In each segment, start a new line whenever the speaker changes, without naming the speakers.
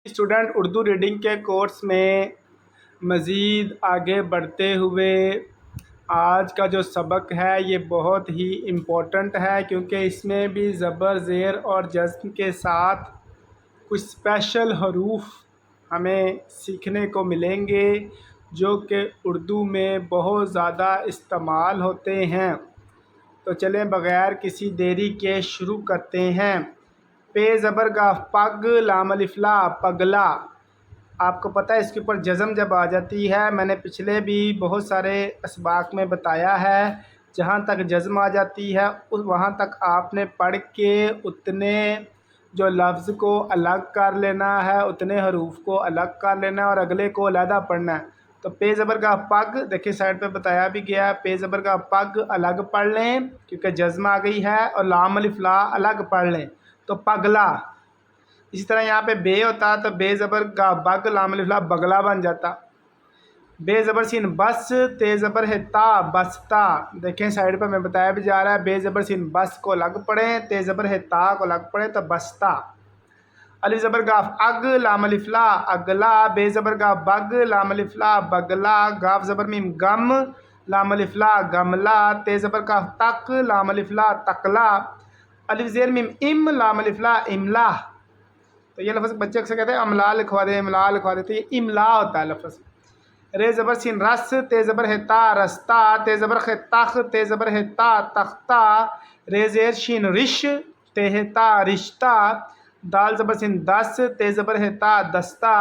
Student Urdu reading के course में मज़ीद आगे बढ़ते हुए आज का जो सबक है ये बहुत ही इम्पोर्टेंट है, क्योंकि इसमें भी ज़बर ज़ेर और जज़्म के साथ कुछ स्पेशल हरूफ हमें सीखने को मिलेंगे जो कि उर्दू में बहुत ज़्यादा इस्तेमाल होते हैं। तो चलें बग़ैर किसी देरी के शुरू करते हैं। पे ज़बर गाफ पग लाम अलिफ ला पगला। आपको पता है इसके ऊपर जज़म जब आ जाती है, मैंने पिछले भी बहुत सारे असबाक में बताया है, जहाँ तक जज़म आ जाती है वहाँ तक आपने पढ़ के उतने जो लफ्ज़ को अलग कर लेना है, उतने हरूफ को अलग कर लेना है और अगले को अलहदा पढ़ना है। तो पे ज़बर का पग देखिए साइड पे बताया भी गया है, पे ज़बर का पग अलग पढ़ लें क्योंकि जज़म आ गई है, और लाम अलिफ ला अलग पढ़ लें तो पगला। इसी तरह यहाँ पे बे होता तो बे ज़बर का बग लाम अलिफ ला बगला बन जाता। बे ज़बर सीन बस, ते ज़बर है ता बसता। देखें साइड पर मैं बताया भी जा रहा है, बे ज़बर सीन बस को अलग पढ़ें, ते ज़बर है ता को अलग पढ़ें तो बसता। अलिफ ज़बर गाफ अग लाम अलिफ ला अगला, बे ज़बर गाफ बग लाम अलिफ ला बगला, गाफ ज़बर मीम गम लाम अलिफ ला गमला, ते ज़बर गाफ तक लाम अलिफ ला तकला, अलिफ ज़ेर मीम इम लाम अलिफ ला इमला। तो ये लफ्ज़ बच्चे अक्सर कहते हैं अमला लिखवा दे, इमला लिखवा दे, तो ये इमला होता है लफ्ज़। रे ज़बर सिन रस, ते ज़बर है ता रस्ता, ते ज़बर है तख, ते ज़बर है ता तख्ता, रे ज़ेर शिन रिश, ते है ता रिश्ता, दाल ज़बर सिन दस, ते ज़बर है ता दस्ता,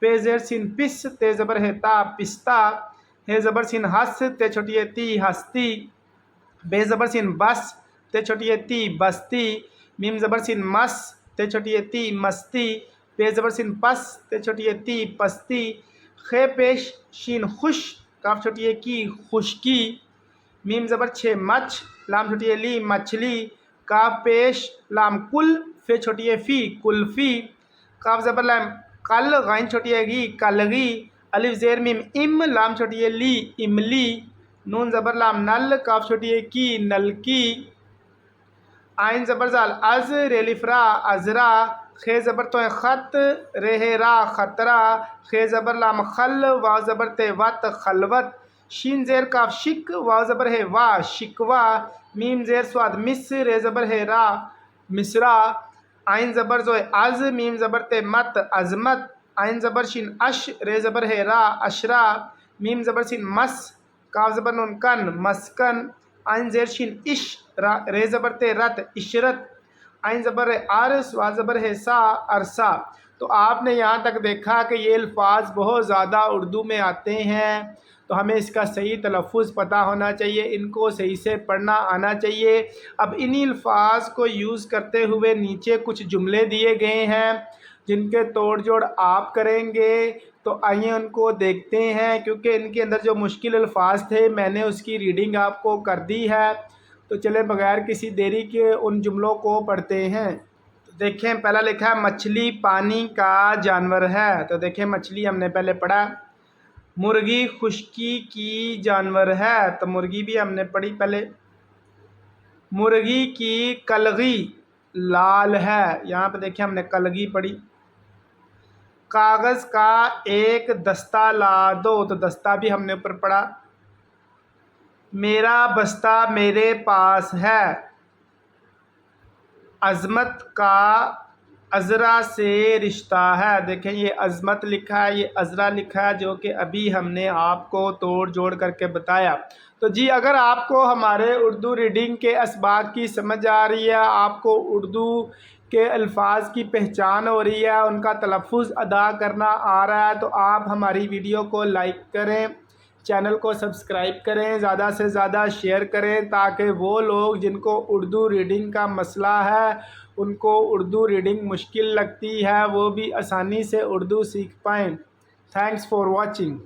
पे ज़ेर सिन पिस, ते ज़बर है ता पिस्ता, हे ज़बर सिन हस, ते छोटी है ती हस्ती, बे ज़बर सिन बस, ते छोटी है ती बस्ती, मीम ज़बर सिन मस, ते छोटी है ती मस्ती, पे ज़बर सिन पस, ते छोटी है ती पस्ती, खे पेश शीन खुश, काफ छोटी है की खुशकी, मीम ज़बर छे मच, लाम छोटी है ली मछली, काफ पेश लाम कुल, फे छोटी है फ़ी कुल्फ़ी, काफ ज़बर लाम कल, गाइन छोटी है गी कलगी, अलिफ ज़ेर मीम इम, लाम छोटी है ली इमली, नून ज़बर लाम नल, काफ छोटी है की नलकी, आइन ज़बर ज़ाल अज़, रेलिफ्रा अज़रा, खे ज़बर तो ख़त, रेहरा ख़तरा, खे ज़बर लाम खल, वाव ज़बर ते वत खलवत, शीन ज़ेर काफ शिक, वाव ज़बर है वा शिकवा, मीम ज़ेर स्वाद मिस, रे ज़बर है रा मिसरा, आइन ज़बर ज़ो अज़, मीम ज़बर ते मत अज़मत, आइन ज़बर शिन अश, रे ज़बर है रा अशरा, मीम ज़बर सिन मस, काफ ज़बर नून कन मस्कन, आइन ज़ेर शिन इश, रे ज़बर ते रत इशरत, आइन ज़बर है अरस, वा ज़बर है सा अरसा। तो आपने यहाँ तक देखा कि ये अल्फाज बहुत ज़्यादा उर्दू में आते हैं, तो हमें इसका सही तलफ़ुज़ पता होना चाहिए, इनको सही से पढ़ना आना चाहिए। अब इन्हीं अल्फाज को यूज़ करते हुए नीचे कुछ जुमले दिए गए हैं जिनके तोड़ जोड़ आप करेंगे। तो आइए उनको देखते हैं, क्योंकि इनके अंदर जो मुश्किल अल्फाज थे मैंने उसकी रीडिंग आपको कर दी है। तो चले बगैर किसी देरी के उन जुमलों को पढ़ते हैं। तो देखें पहला लिखा है मछली पानी का जानवर है। तो देखें मछली हमने पहले पढ़ा, मुर्गी खुश्की की जानवर है, तो मुर्गी भी हमने पढ़ी पहले। मुर्गी की कलगी लाल है, यहाँ पे देखिए हमने कलगी पढ़ी। कागज़ का एक दस्ता ला दो, तो दस्ता भी हमने ऊपर पढ़ा। मेरा बस्ता मेरे पास है, अज़मत का अज़रा से रिश्ता है। देखें ये अज़मत लिखा है, ये अज़रा लिखा है, जो कि अभी हमने आपको तोड़ जोड़ करके बताया। तो जी अगर आपको हमारे उर्दू रीडिंग के असबाक की समझ आ रही है, आपको उर्दू के अल्फाज की पहचान हो रही है, उनका तलफ़ुज़ अदा करना आ रहा है, तो आप हमारी वीडियो को लाइक करें, चैनल को सब्सक्राइब करें, ज़्यादा से ज़्यादा शेयर करें, ताकि वो लोग जिनको उर्दू रीडिंग का मसला है, उनको उर्दू रीडिंग मुश्किल लगती है, वो भी आसानी से उर्दू सीख पाएँ। Thanks for watching.